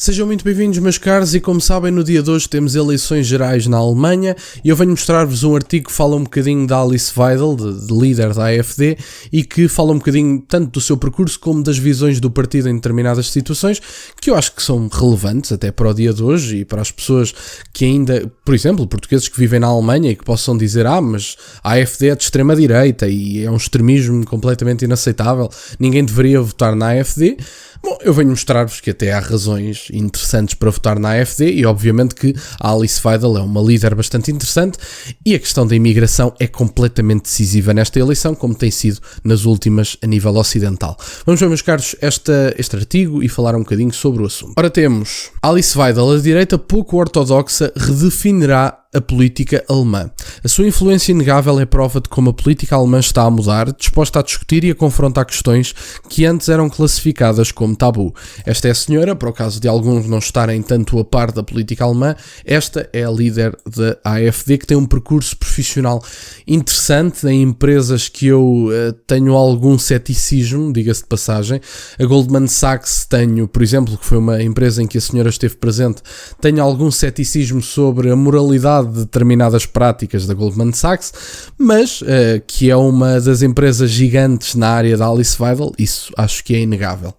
Sejam muito bem-vindos, meus caros, e como sabem, no dia de hoje temos eleições gerais na Alemanha e eu venho mostrar-vos um artigo que fala um bocadinho da Alice Weidel, de líder da AfD, e que fala um bocadinho tanto do seu percurso como das visões do partido em determinadas situações, que eu acho que são relevantes até para o dia de hoje e para as pessoas que ainda, por exemplo, portugueses que vivem na Alemanha e que possam dizer, mas a AfD é de extrema-direita e é um extremismo completamente inaceitável, ninguém deveria votar na AfD. Bom, eu venho mostrar-vos que até há razões interessantes para votar na AfD e obviamente que a Alice Weidel é uma líder bastante interessante e a questão da imigração é completamente decisiva nesta eleição, como tem sido nas últimas a nível ocidental. Vamos ver, meus caros, este artigo e falar um bocadinho sobre o assunto. Ora, temos Alice Weidel, a direita pouco ortodoxa redefinirá a política alemã. A sua influência inegável é prova de como a política alemã está a mudar, disposta a discutir e a confrontar questões que antes eram classificadas como tabu. Esta é a senhora, para o caso de alguns não estarem tanto a par da política alemã, esta é a líder da AfD, que tem um percurso profissional interessante em empresas que eu tenho algum ceticismo, diga-se de passagem. A Goldman Sachs tenho, por exemplo, que foi uma empresa em que a senhora esteve presente, tenho algum ceticismo sobre a moralidade de determinadas práticas da Goldman Sachs, mas que é uma das empresas gigantes na área da Alice Weidel, isso acho que é inegável.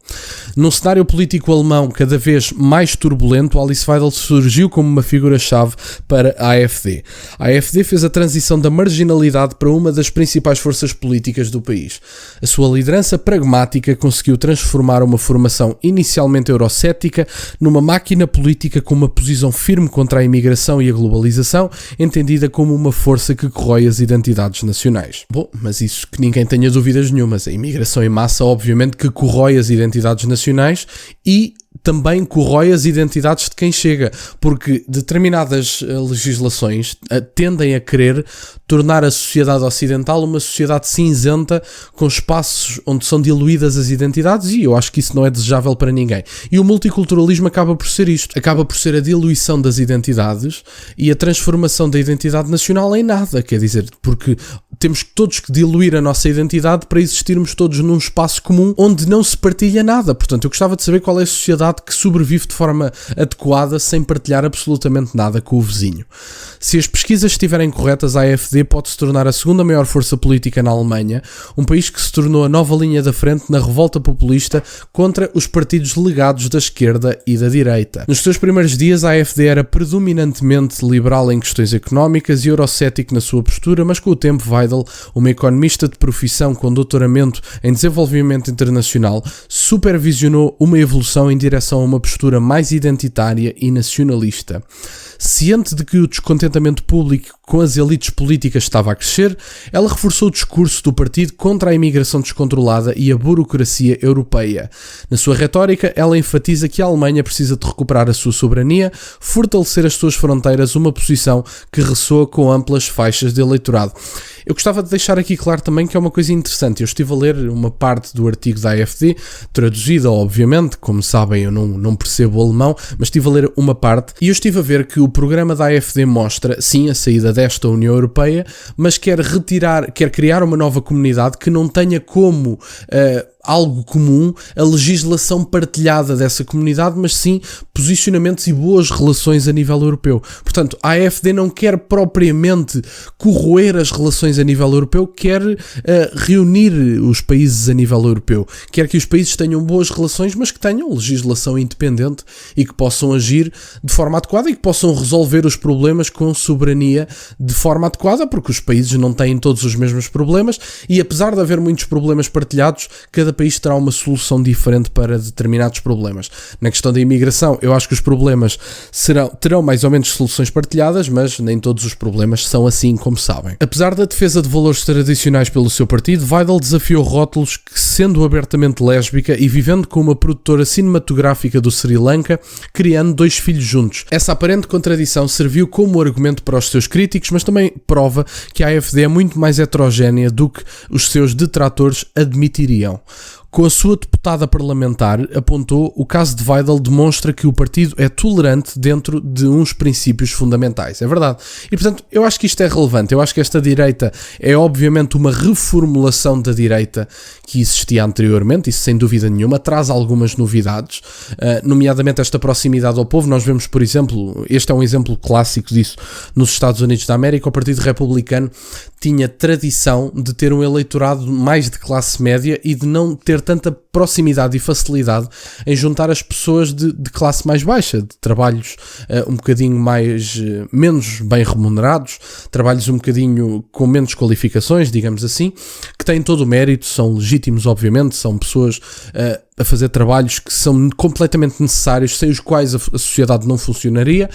Num cenário político alemão cada vez mais turbulento, a Alice Weidel surgiu como uma figura-chave para a AfD. A AfD fez a transição da marginalidade para uma das principais forças políticas do país. A sua liderança pragmática conseguiu transformar uma formação inicialmente eurocética numa máquina política com uma posição firme contra a imigração e a globalização, entendida como uma força que corrói as identidades nacionais. Bom, mas isso que ninguém tenha dúvidas nenhumas. A imigração em massa, obviamente, que corrói as identidades nacionais e também corrói as identidades de quem chega, porque determinadas legislações tendem a querer tornar a sociedade ocidental uma sociedade cinzenta, com espaços onde são diluídas as identidades, e eu acho que isso não é desejável para ninguém. E o multiculturalismo acaba por ser isto, acaba por ser a diluição das identidades e a transformação da identidade nacional em nada, quer dizer, porque temos todos que diluir a nossa identidade para existirmos todos num espaço comum onde não se partilha nada. Portanto, eu gostava de saber qual é a sociedade que sobrevive de forma adequada sem partilhar absolutamente nada com o vizinho. Se as pesquisas estiverem corretas, a AfD pode se tornar a segunda maior força política na Alemanha, um país que se tornou a nova linha da frente na revolta populista contra os partidos legados da esquerda e da direita. Nos seus primeiros dias, a AfD era predominantemente liberal em questões económicas e eurocético na sua postura, mas com o tempo Weidel, uma economista de profissão com doutoramento em desenvolvimento internacional, supervisionou uma evolução em direção a uma postura mais identitária e nacionalista. Ciente de que o descontentamento público com as elites políticas estava a crescer, ela reforçou o discurso do partido contra a imigração descontrolada e a burocracia europeia. Na sua retórica, ela enfatiza que a Alemanha precisa de recuperar a sua soberania, fortalecer as suas fronteiras, uma posição que ressoa com amplas faixas de eleitorado. Eu gostava de deixar aqui claro também que é uma coisa interessante. Eu estive a ler uma parte do artigo da AfD, traduzida, obviamente, como sabem eu não percebo alemão, mas estive a ler uma parte e eu estive a ver que o programa da AfD mostra, sim, a saída desta União Europeia, mas quer criar uma nova comunidade que não tenha como algo comum a legislação partilhada dessa comunidade, mas sim posicionamentos e boas relações a nível europeu. Portanto, a AfD não quer propriamente corroer as relações a nível europeu, quer reunir os países a nível europeu. Quer que os países tenham boas relações, mas que tenham legislação independente e que possam agir de forma adequada e que possam resolver os problemas com soberania de forma adequada, porque os países não têm todos os mesmos problemas e, apesar de haver muitos problemas partilhados, cada país terá uma solução diferente para determinados problemas. Na questão da imigração, eu acho que os problemas terão mais ou menos soluções partilhadas, mas nem todos os problemas são assim, como sabem. Apesar da defesa de valores tradicionais pelo seu partido, Weidel desafiou rótulos que, sendo abertamente lésbica e vivendo com uma produtora cinematográfica do Sri Lanka, criando 2 filhos juntos. Essa aparente contradição serviu como argumento para os seus críticos, mas também prova que a AfD é muito mais heterogénea do que os seus detratores admitiriam. Com a sua deputada parlamentar, apontou: o caso de Weidel demonstra que o partido é tolerante dentro de uns princípios fundamentais. É verdade. E, portanto, eu acho que isto é relevante. Eu acho que esta direita é, obviamente, uma reformulação da direita que existia anteriormente. Isso, sem dúvida nenhuma, traz algumas novidades, nomeadamente esta proximidade ao povo. Nós vemos, por exemplo, este é um exemplo clássico disso, nos Estados Unidos da América. O Partido Republicano tinha tradição de ter um eleitorado mais de classe média e de não ter tanta proximidade e facilidade em juntar as pessoas de classe mais baixa, de trabalhos um bocadinho menos bem remunerados, trabalhos um bocadinho com menos qualificações, digamos assim, que têm todo o mérito, são legítimos, obviamente, são pessoas a fazer trabalhos que são completamente necessários, sem os quais a sociedade não funcionaria,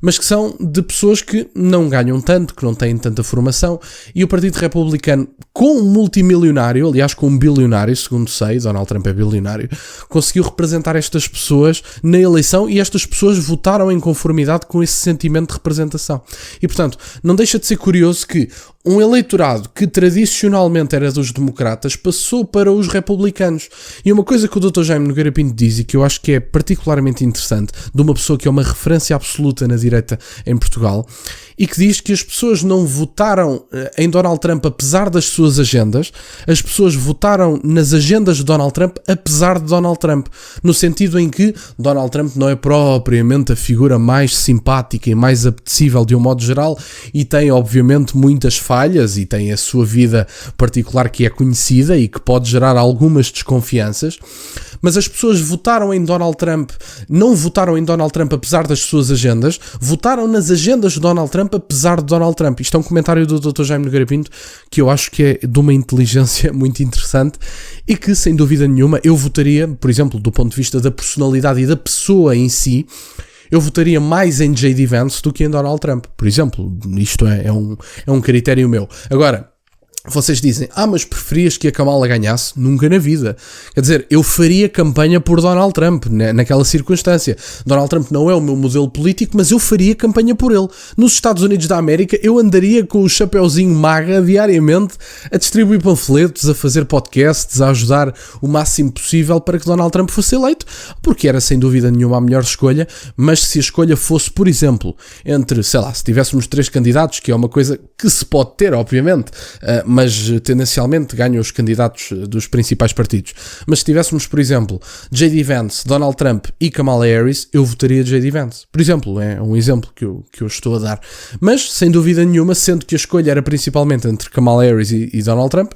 mas que são de pessoas que não ganham tanto, que não têm tanta formação. E o Partido Republicano, com um multimilionário, aliás com um bilionário, segundo sei, Donald Trump é bilionário, conseguiu representar estas pessoas na eleição, e estas pessoas votaram em conformidade com esse sentimento de representação. E, portanto, não deixa de ser curioso que um eleitorado que tradicionalmente era dos democratas passou para os republicanos. E uma coisa que o Dr. Jaime Nogueira Pinto diz, e que eu acho que é particularmente interessante, de uma pessoa que é uma referência absoluta na direita em Portugal, e que diz que as pessoas não votaram em Donald Trump apesar das suas agendas, as pessoas votaram nas agendas de Donald Trump apesar de Donald Trump, no sentido em que Donald Trump não é propriamente a figura mais simpática e mais apetecível de um modo geral, e tem obviamente muitas falhas e tem a sua vida particular que é conhecida e que pode gerar algumas desconfianças, mas as pessoas votaram em Donald Trump, não votaram em Donald Trump apesar das suas agendas, votaram nas agendas de Donald Trump apesar de Donald Trump. Isto é um comentário do Dr. Jaime Nogueira Pinto que eu acho que é de uma inteligência muito interessante e que, sem dúvida nenhuma, eu votaria, por exemplo, do ponto de vista da personalidade e da pessoa em si, eu votaria mais em J.D. Vance do que em Donald Trump, por exemplo. Isto é um critério meu. Agora, vocês dizem, mas preferias que a Kamala ganhasse? Nunca na vida. Quer dizer, eu faria campanha por Donald Trump, naquela circunstância. Donald Trump não é o meu modelo político, mas eu faria campanha por ele. Nos Estados Unidos da América, eu andaria com o chapeuzinho MAGA diariamente a distribuir panfletos, a fazer podcasts, a ajudar o máximo possível para que Donald Trump fosse eleito, porque era sem dúvida nenhuma a melhor escolha. Mas se a escolha fosse, por exemplo, entre, sei lá, se tivéssemos 3 candidatos, que é uma coisa que se pode ter, obviamente, mas tendencialmente ganham os candidatos dos principais partidos. Mas se tivéssemos, por exemplo, J.D. Vance, Donald Trump e Kamala Harris, eu votaria J.D. Vance. Por exemplo, é um exemplo que eu estou a dar. Mas, sem dúvida nenhuma, sendo que a escolha era principalmente entre Kamala Harris e Donald Trump,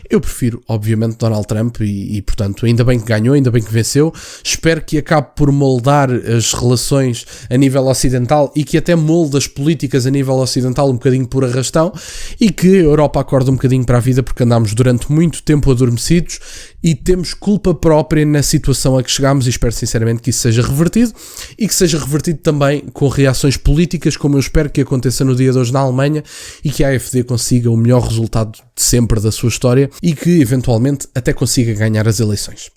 eu prefiro, obviamente, Donald Trump e, portanto, ainda bem que ganhou, ainda bem que venceu. Espero que acabe por moldar as relações a nível ocidental e que até molde as políticas a nível ocidental um bocadinho por arrastão, e que a Europa acorde um bocadinho para a vida, porque andámos durante muito tempo adormecidos e temos culpa própria na situação a que chegámos, e espero sinceramente que isso seja revertido, e que seja revertido também com reações políticas, como eu espero que aconteça no dia de hoje na Alemanha, e que a AfD consiga o melhor resultado de sempre da sua história e que eventualmente até consiga ganhar as eleições.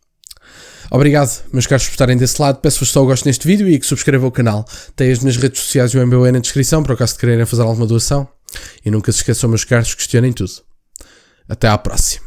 Obrigado, meus caros, por estarem desse lado. Peço-vos só o gosto neste vídeo e que subscrevam o canal. Tem as minhas redes sociais e o MBA na descrição, para o caso de quererem fazer alguma doação. E nunca se esqueçam, meus caros, questionem tudo. Até à próxima.